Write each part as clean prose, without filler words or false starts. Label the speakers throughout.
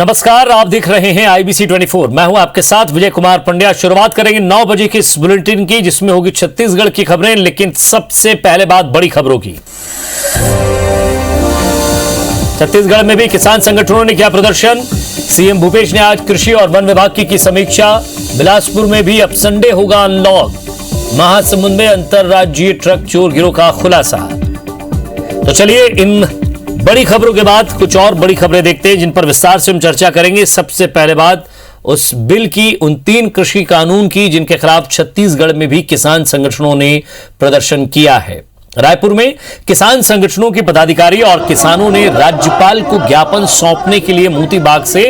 Speaker 1: नमस्कार, आप देख रहे हैं आईबीसी 24। मैं हूं आपके साथ विजय कुमार पंड्या। शुरुआत करेंगे 9 बजे के इस बुलेटिन की, जिसमें होगी छत्तीसगढ़ की खबरें। लेकिन सबसे पहले बात बड़ी खबरों की। छत्तीसगढ़ में भी किसान संगठनों ने किया प्रदर्शन। सीएम भूपेश ने आज कृषि और वन विभाग की समीक्षा। बिलासपुर में भी अब संडे होगा अनलॉक। महासमुंद में अंतरराज्यीय ट्रक चोर गिरोह का खुलासा। तो चलिए इन बड़ी खबरों के बाद कुछ और बड़ी खबरें देखते हैं, जिन पर विस्तार से हम चर्चा करेंगे। सबसे पहले बात उस बिल की, उन 3 कृषि कानून की, जिनके खिलाफ छत्तीसगढ़ में भी किसान संगठनों ने प्रदर्शन किया है। रायपुर में किसान संगठनों के पदाधिकारी और किसानों ने राज्यपाल को ज्ञापन सौंपने के लिए मोती बाग से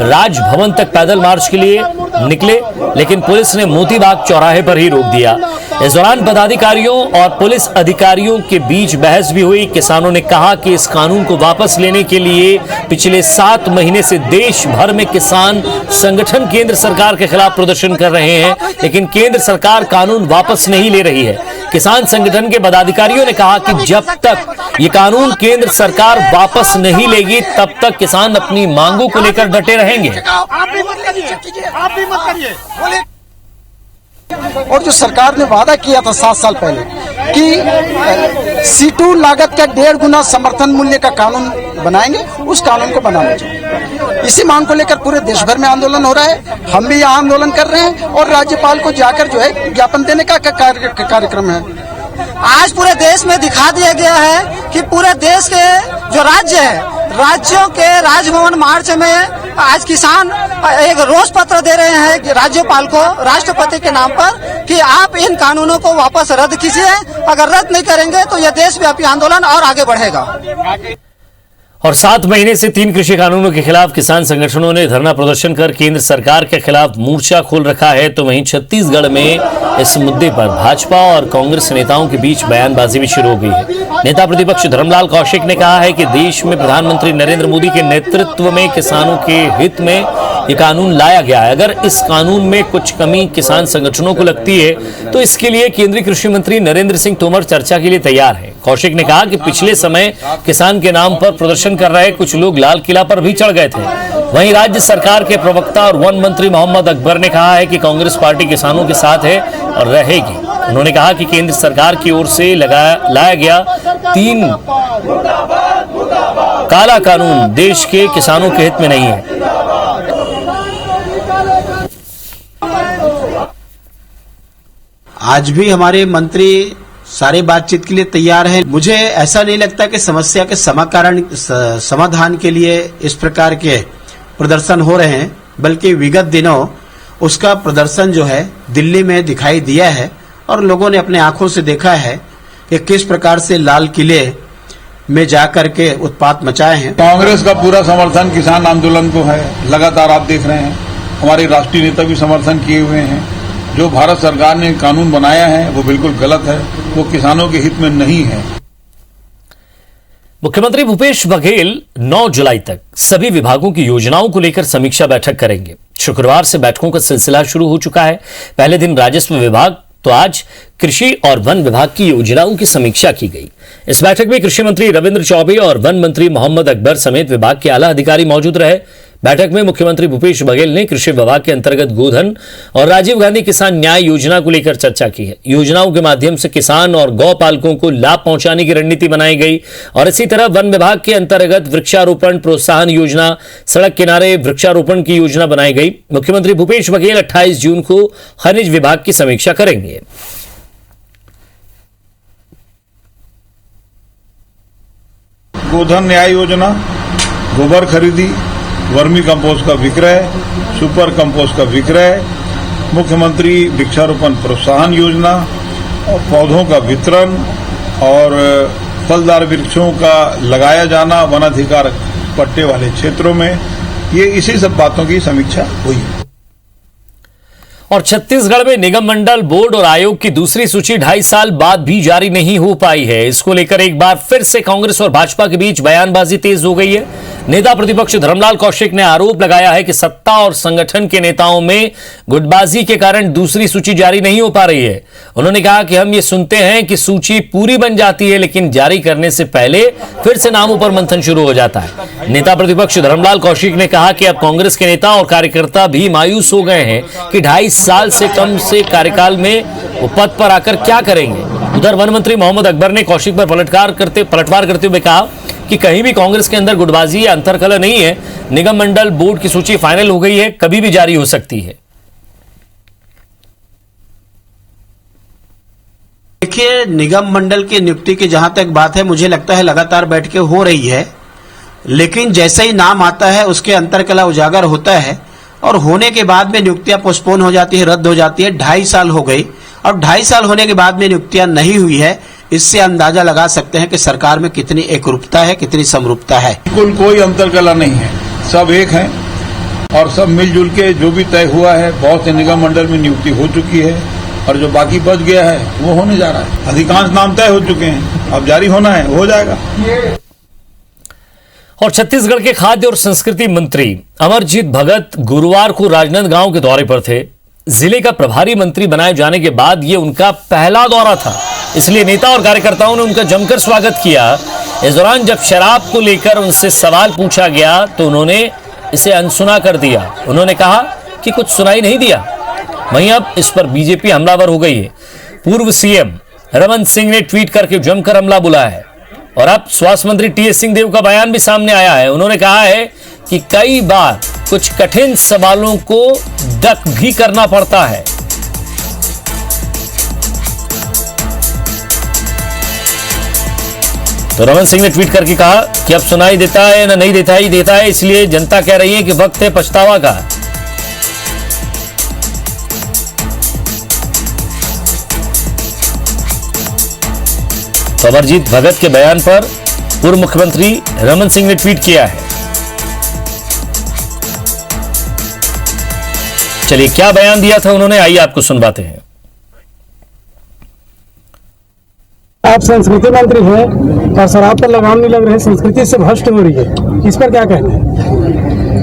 Speaker 1: राजभवन तक पैदल मार्च के लिए निकले, लेकिन पुलिस ने मोती बाग चौराहे पर ही रोक दिया। इस दौरान पदाधिकारियों और पुलिस अधिकारियों के बीच बहस भी हुई। किसानों ने कहा कि इस कानून को वापस लेने के लिए पिछले 7 महीने से देश भर में किसान संगठन केंद्र सरकार के खिलाफ प्रदर्शन कर रहे हैं, लेकिन केंद्र सरकार कानून वापस नहीं ले रही है। किसान संगठन के पदाधिकारियों ने कहा कि जब तक ये कानून केंद्र सरकार वापस नहीं लेगी, तब तक किसान अपनी मांगों को लेकर डटे रहेंगे।
Speaker 2: और जो सरकार ने वादा किया था 7 साल पहले कि C2 लागत का 1.5 गुना समर्थन मूल्य का कानून बनाएंगे, उस कानून को बनाना चाहिए। इसी मांग को लेकर पूरे देश भर में आंदोलन हो रहा है। हम भी यहाँ आंदोलन कर रहे हैं और राज्यपाल को जाकर जो है ज्ञापन देने का कार्यक्रम है।
Speaker 3: आज पूरे देश में दिखा दिया गया है कि पूरे देश के जो राज्य है, राज्यों के राजभवन मार्च में आज किसान एक रोष पत्र दे रहे हैं राज्यपाल को, राष्ट्रपति के नाम पर, कि आप इन कानूनों को वापस रद्द कीजिए। अगर रद्द नहीं करेंगे तो यह देशव्यापी आंदोलन और आगे बढ़ेगा।
Speaker 1: और 7 महीने से 3 कृषि कानूनों के खिलाफ किसान संगठनों ने धरना प्रदर्शन कर केंद्र सरकार के खिलाफ मोर्चा खोल रखा है। तो वहीं छत्तीसगढ़ में इस मुद्दे पर भाजपा और कांग्रेस नेताओं के बीच बयानबाजी भी शुरू हो गई है। नेता प्रतिपक्ष धर्मलाल कौशिक ने कहा है कि देश में प्रधानमंत्री नरेंद्र मोदी के नेतृत्व में किसानों के हित में ये कानून लाया गया है। अगर इस कानून में कुछ कमी किसान संगठनों को लगती है तो इसके लिए केंद्रीय कृषि मंत्री नरेंद्र सिंह तोमर चर्चा के लिए तैयार है। कौशिक ने कहा कि पिछले समय किसान के नाम पर प्रदर्शन कर रहे कुछ लोग लाल किला पर भी चढ़ गए थे। वहीं राज्य सरकार के प्रवक्ता और वन मंत्री मोहम्मद अकबर ने कहा है कि कांग्रेस पार्टी किसानों के साथ है और रहेगी। उन्होंने कहा कि केंद्र सरकार की ओर से लाया गया 3 काला कानून देश के किसानों के हित में नहीं है।
Speaker 4: आज भी हमारे मंत्री सारे बातचीत के लिए तैयार हैं। मुझे ऐसा नहीं लगता कि समस्या के समाधान के लिए इस प्रकार के प्रदर्शन हो रहे हैं, बल्कि विगत दिनों उसका प्रदर्शन जो है दिल्ली में दिखाई दिया है और लोगों ने अपने आंखों से देखा है कि किस प्रकार से लाल किले में जाकर के उत्पात मचाए हैं।
Speaker 5: कांग्रेस का पूरा समर्थन किसान आंदोलन को है। लगातार आप देख रहे हैं हमारे राष्ट्रीय नेता भी समर्थन किए हुए हैं। जो भारत सरकार ने कानून बनाया है वो बिल्कुल गलत है, वो किसानों के हित में नहीं है।
Speaker 1: मुख्यमंत्री भूपेश बघेल 9 जुलाई तक सभी विभागों की योजनाओं को लेकर समीक्षा बैठक करेंगे। शुक्रवार से बैठकों का सिलसिला शुरू हो चुका है। पहले दिन राजस्व विभाग, तो आज कृषि और वन विभाग की योजनाओं की समीक्षा की गई। इस बैठक में कृषि मंत्री रविंद्र चौबे और वन मंत्री मोहम्मद अकबर समेत विभाग के आला अधिकारी मौजूद रहे। बैठक में मुख्यमंत्री भूपेश बघेल ने कृषि विभाग के अंतर्गत गोधन और राजीव गांधी किसान न्याय योजना को लेकर चर्चा की है। योजनाओं के माध्यम से किसान और गौ पालकों को लाभ पहुंचाने की रणनीति बनाई गई। और इसी तरह वन विभाग के अंतर्गत वृक्षारोपण प्रोत्साहन योजना, सड़क किनारे वृक्षारोपण की योजना बनाई गई। मुख्यमंत्री भूपेश बघेल 28 जून को खनिज विभाग की समीक्षा करेंगे।
Speaker 5: गोधन न्याय योजना, गोबर खरीदी, वर्मी कंपोस्ट का विक्रय, सुपर कंपोस्ट का विक्रय, मुख्यमंत्री वृक्षारोपण प्रोत्साहन योजना और पौधों का वितरण और फलदार वृक्षों का लगाया जाना वनाधिकार पट्टे वाले क्षेत्रों में, ये इसी सब बातों की समीक्षा हुई।
Speaker 1: और छत्तीसगढ़ में निगम मंडल, बोर्ड और आयोग की दूसरी सूची 2.5 साल बाद भी जारी नहीं हो पाई है। इसको लेकर एक बार फिर से कांग्रेस और भाजपा के बीच बयानबाजी तेज हो गई है। नेता प्रतिपक्ष धर्मलाल कौशिक ने आरोप लगाया है कि सत्ता और संगठन के नेताओं में गुटबाजी के कारण दूसरी सूची जारी नहीं हो पा रही है। उन्होंने कहा कि हम ये सुनते हैं कि सूची पूरी बन जाती है, लेकिन जारी करने से पहले फिर से नामों पर मंथन शुरू हो जाता है। नेता प्रतिपक्ष धर्मलाल कौशिक ने कहा कि अब कांग्रेस के नेता और कार्यकर्ता भी मायूस हो गए हैं कि 2.5 साल से कम से कार्यकाल में वो पद पर आकर क्या करेंगे। उधर वन मंत्री मोहम्मद अकबर ने कौशिक पर पलटवार करते हुए कहा कि कहीं भी कांग्रेस के अंदर गुटबाजी या अंतरकलह नहीं है। निगम मंडल बोर्ड की सूची फाइनल हो गई है, कभी भी जारी हो सकती है।
Speaker 4: देखिए, निगम मंडल की नियुक्ति की जहां तक बात है, मुझे लगता है लगातार बैठकें हो रही है, लेकिन जैसे ही नाम आता है उसके अंतरकलह उजागर होता है और होने के बाद में नियुक्तियां पोस्टपोन हो जाती है, रद्द हो जाती है। 2.5 साल हो गई और 2.5 साल होने के बाद में नियुक्तियां नहीं हुई है। इससे अंदाजा लगा सकते हैं कि सरकार में कितनी एकरूपता है, कितनी समरूपता है।
Speaker 5: बिल्कुल कोई अंतरकलह नहीं है, सब एक हैं और सब मिलजुल के जो भी तय हुआ है, बहुत से निगम मंडल में नियुक्ति हो चुकी है और जो बाकी बच गया है वो होने जा रहा है। अधिकांश नाम तय हो चुके हैं, अब जारी होना है, हो जाएगा।
Speaker 1: और छत्तीसगढ़ के खाद्य और संस्कृति मंत्री अमरजीत भगत गुरुवार को राजनांदगांव के दौरे पर थे। जिले का प्रभारी मंत्री बनाए जाने के बाद यह उनका पहला दौरा था, इसलिए नेता और कार्यकर्ताओं ने उनका जमकर स्वागत किया। इस दौरान जब शराब को लेकर उनसे सवाल पूछा गया तो उन्होंने इसे अनसुना कर दिया। उन्होंने कहा कि कुछ सुनाई नहीं दिया। वहीं अब इस पर बीजेपी हमलावर हो गई है। पूर्व सीएम रमन सिंह ने ट्वीट करके जमकर हमला बुलाया है और अब स्वास्थ्य मंत्री टीएस सिंहदेव का बयान भी सामने आया है। उन्होंने कहा है कि कई बार कुछ कठिन सवालों को डक भी करना पड़ता है। तो रमन सिंह ने ट्वीट करके कहा कि अब सुनाई देता है ना नहीं देता है, इसलिए जनता कह रही है कि वक्त है पछतावा का। तो अमरजीत भगत के बयान पर पूर्व मुख्यमंत्री रमन सिंह ने ट्वीट किया है। चलिए क्या बयान दिया था उन्होंने, आइए आपको सुनवाते हैं।
Speaker 6: आप संस्कृति मंत्री हैं और शराब पर लगाम नहीं लग रहे, संस्कृति से भ्रष्ट हो रही है, इस पर क्या कहना है?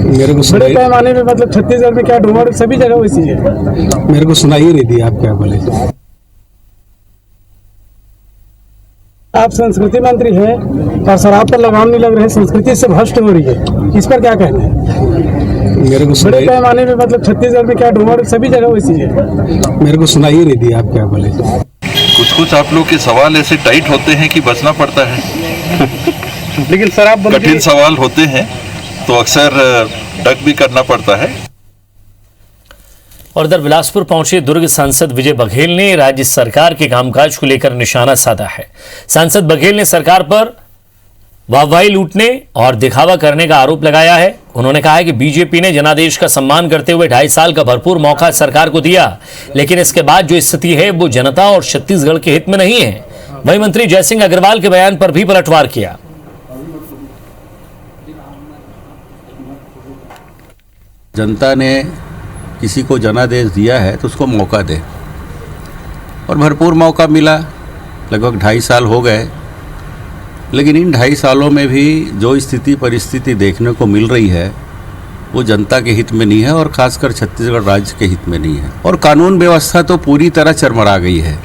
Speaker 7: मेरे को
Speaker 6: बड़े पैमाने में मतलब छत्तीसगढ़ में क्या डूमर सभी जगह वैसी है।
Speaker 7: मेरे को सुनाई ही नहीं दी, आप क्या बोले?
Speaker 6: आप संस्कृति मंत्री हैं और शराब पर लगाम नहीं लग रहे, संस्कृति से भ्रष्ट हो रही है, इस पर क्या कहना है?
Speaker 7: मेरे को
Speaker 6: बड़े पैमाने में मतलब छत्तीसगढ़ में क्या डूमर सभी जगह वैसी है।
Speaker 7: मेरे को सुनाई ही नहीं दी, आप क्या बोले?
Speaker 8: कुछ आप लोग के सवाल ऐसे टाइट होते हैं कि बचना पड़ता है।
Speaker 6: लेकिन शराब
Speaker 8: कठिन सवाल होते हैं तो अक्सर डक भी करना पड़ता है।
Speaker 1: और इधर बिलासपुर पहुंचे दुर्ग सांसद विजय बघेल ने राज्य सरकार के कामकाज को लेकर निशाना साधा है। सांसद बघेल ने सरकार पर वाहवाही लूटने और दिखावा करने का आरोप लगाया है। उन्होंने कहा है कि बीजेपी ने जनादेश का सम्मान करते हुए 2.5 साल का भरपूर मौका सरकार को दिया, लेकिन इसके बाद जो स्थिति है वो जनता और छत्तीसगढ़ के हित में नहीं है। वहीं मंत्री जयसिंह अग्रवाल के बयान पर भी पलटवार किया।
Speaker 9: जनता ने किसी को जनादेश दिया है तो उसको मौका दे, और भरपूर मौका मिला। लगभग 2.5 साल हो गए, लेकिन इन 2.5 सालों में भी जो स्थिति परिस्थिति देखने को मिल रही है वो जनता के हित में नहीं है और खासकर छत्तीसगढ़ राज्य के हित में नहीं है, और कानून व्यवस्था तो पूरी तरह चरमरा गई है।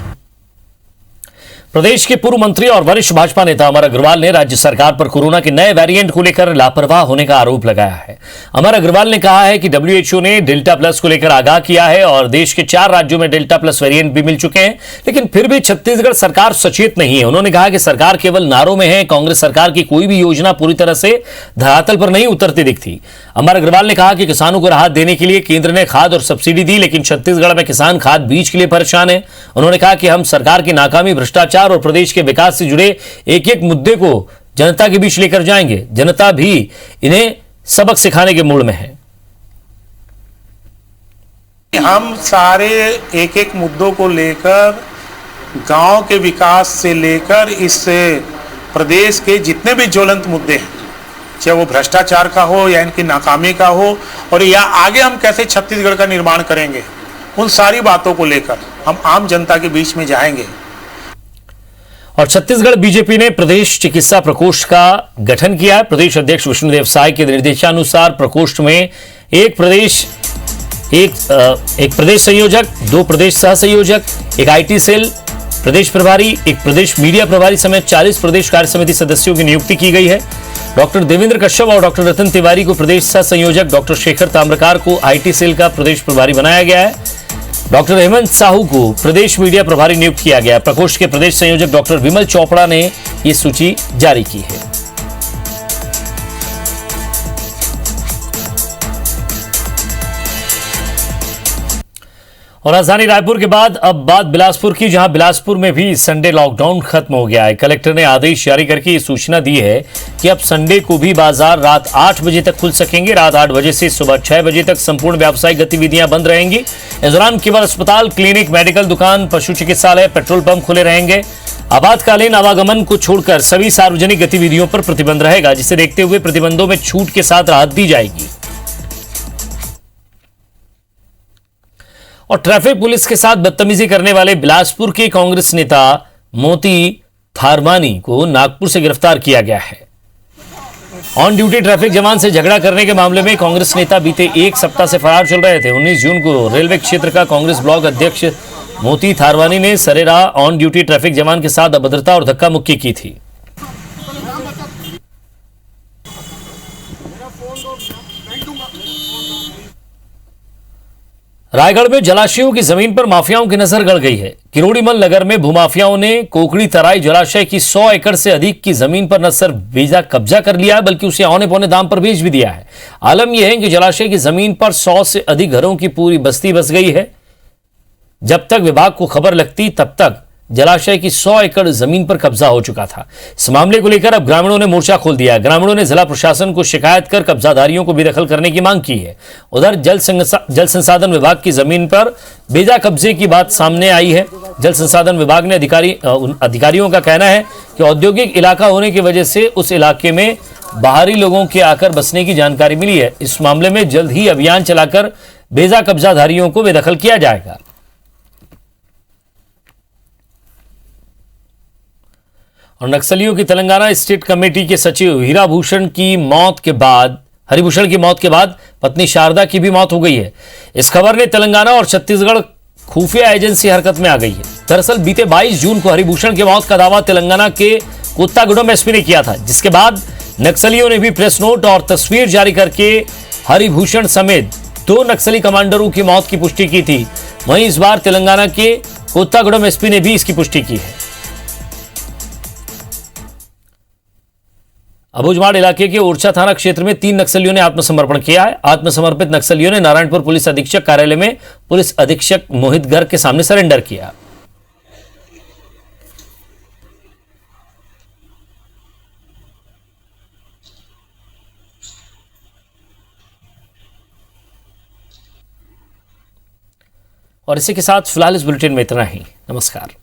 Speaker 1: प्रदेश के पूर्व मंत्री और वरिष्ठ भाजपा नेता अमर अग्रवाल ने राज्य सरकार पर कोरोना के नए वेरिएंट को लेकर लापरवाह होने का आरोप लगाया है। अमर अग्रवाल ने कहा है कि WHO ने डेल्टा प्लस को लेकर आगाह किया है और देश के 4 राज्यों में डेल्टा प्लस वेरिएंट भी मिल चुके हैं, लेकिन फिर भी छत्तीसगढ़ सरकार सचेत नहीं है। उन्होंने कहा कि सरकार केवल नारों में है, कांग्रेस सरकार की कोई भी योजना पूरी तरह से धरातल पर नहीं उतरती दिखती। अमर अग्रवाल ने कहा कि किसानों को राहत देने के लिए केंद्र ने खाद और सब्सिडी दी, लेकिन छत्तीसगढ़ में किसान खाद बीज के लिए परेशान है। उन्होंने कहा कि हम सरकार की नाकामी, भ्रष्टाचार और प्रदेश के विकास से जुड़े एक एक मुद्दे को जनता के बीच लेकर जाएंगे। जनता भी इन्हें सबक सिखाने के मूड में है।
Speaker 10: हम सारे एक एक मुद्दों को लेकर, गांव के विकास से लेकर इस प्रदेश के जितने भी ज्वलंत मुद्दे हैं, चाहे वो भ्रष्टाचार का हो या इनकी नाकामी का हो, और या आगे हम कैसे छत्तीसगढ़ का निर्माण करेंगे, उन सारी बातों को लेकर हम आम जनता के बीच में जाएंगे।
Speaker 1: और छत्तीसगढ़ बीजेपी ने प्रदेश चिकित्सा प्रकोष्ठ का गठन किया है। प्रदेश अध्यक्ष विष्णुदेव साय के निर्देशानुसार प्रकोष्ठ में एक प्रदेश संयोजक, 2 प्रदेश सह संयोजक, एक आईटी सेल प्रदेश प्रभारी, एक प्रदेश मीडिया प्रभारी समेत 40 प्रदेश कार्य समिति सदस्यों की नियुक्ति की गई है। डॉक्टर देवेंद्र कश्यप और डॉक्टर रतन तिवारी को प्रदेश सह संयोजक, डॉक्टर शेखर ताम्रकार को आईटी सेल का प्रदेश प्रभारी बनाया गया है। डॉक्टर हेमंत साहू को प्रदेश मीडिया प्रभारी नियुक्त किया गया। प्रकोष्ठ के प्रदेश संयोजक डॉक्टर विमल चोपड़ा ने यह सूची जारी की है। और राजधानी रायपुर के बाद अब बात बिलासपुर की, जहां बिलासपुर में भी संडे लॉकडाउन खत्म हो गया है। कलेक्टर ने आदेश जारी करके ये सूचना दी है कि अब संडे को भी बाजार रात 8 बजे तक खुल सकेंगे। रात 8 बजे से सुबह 6 बजे तक संपूर्ण व्यावसायिक गतिविधियां बंद रहेंगी। इस दौरान केवल अस्पताल, क्लिनिक, मेडिकल दुकान, पशु चिकित्सालय, पेट्रोल पंप खुले रहेंगे। आपातकालीन आवागमन को छोड़कर सभी सार्वजनिक गतिविधियों पर प्रतिबंध रहेगा, जिसे देखते हुए प्रतिबंधों में छूट के साथ राहत दी जाएगी। और ट्रैफिक पुलिस के साथ बदतमीजी करने वाले बिलासपुर के कांग्रेस नेता मोती थारवानी को नागपुर से गिरफ्तार किया गया है। ऑन ड्यूटी ट्रैफिक जवान से झगड़ा करने के मामले में कांग्रेस नेता बीते 1 सप्ताह से फरार चल रहे थे। 19 जून को रेलवे क्षेत्र का कांग्रेस ब्लॉक अध्यक्ष मोती थारवानी ने सरेरा ऑन ड्यूटी ट्रैफिक जवान के साथ अभद्रता और धक्का मुक्की की थी। रायगढ़ में जलाशयों की जमीन पर माफियाओं की नजर गड़ गई है। किरोड़ीमल नगर में भूमाफियाओं ने कोकड़ी तराई जलाशय की 100 एकड़ से अधिक की जमीन पर न सिर्फ बेजा कब्जा कर लिया है, बल्कि उसे औने पौने दाम पर बेच भी दिया है। आलम यह है कि जलाशय की जमीन पर 100 से अधिक घरों की पूरी बस्ती बस गई है। जब तक विभाग को खबर लगती तब तक जलाशय की 100 एकड़ जमीन पर कब्जा हो चुका था। इस मामले को लेकर अब ग्रामीणों ने मोर्चा खोल दिया है। ग्रामीणों ने जिला प्रशासन को शिकायत कर कब्जाधारियों को बेदखल करने की मांग की है। उधर जल संसाधन विभाग की जमीन पर बेजा कब्जे की बात सामने आई है। जल संसाधन विभाग ने अधिकारियों का कहना है कि औद्योगिक इलाका होने की वजह से उस इलाके में बाहरी लोगों के आकर बसने की जानकारी मिली है। इस मामले में जल्द ही अभियान चलाकर बेजा कब्जाधारियों को बेदखल किया जाएगा। और नक्सलियों की तेलंगाना स्टेट कमेटी के सचिव हरिभूषण की मौत के बाद पत्नी शारदा की भी मौत हो गई है। इस खबर ने तेलंगाना और छत्तीसगढ़ खुफिया एजेंसी हरकत में आ गई है। दरअसल बीते 22 जून को हरिभूषण की मौत का दावा तेलंगाना के कोत्तागुडम एसपी ने किया था, जिसके बाद नक्सलियों ने भी प्रेस नोट और तस्वीर जारी करके हरिभूषण समेत 2 नक्सली कमांडरों की मौत की पुष्टि की थी। वहीं इस बार तेलंगाना के कोत्तागुडम एसपी ने भी इसकी पुष्टि की है। अबूझमाड़ इलाके के ओरछा थाना क्षेत्र में 3 नक्सलियों ने आत्मसमर्पण किया है। आत्मसमर्पित नक्सलियों ने नारायणपुर पुलिस अधीक्षक कार्यालय में पुलिस अधीक्षक मोहित गर्ग के सामने सरेंडर किया। और इसी के साथ फिलहाल इस बुलेटिन में इतना ही। नमस्कार।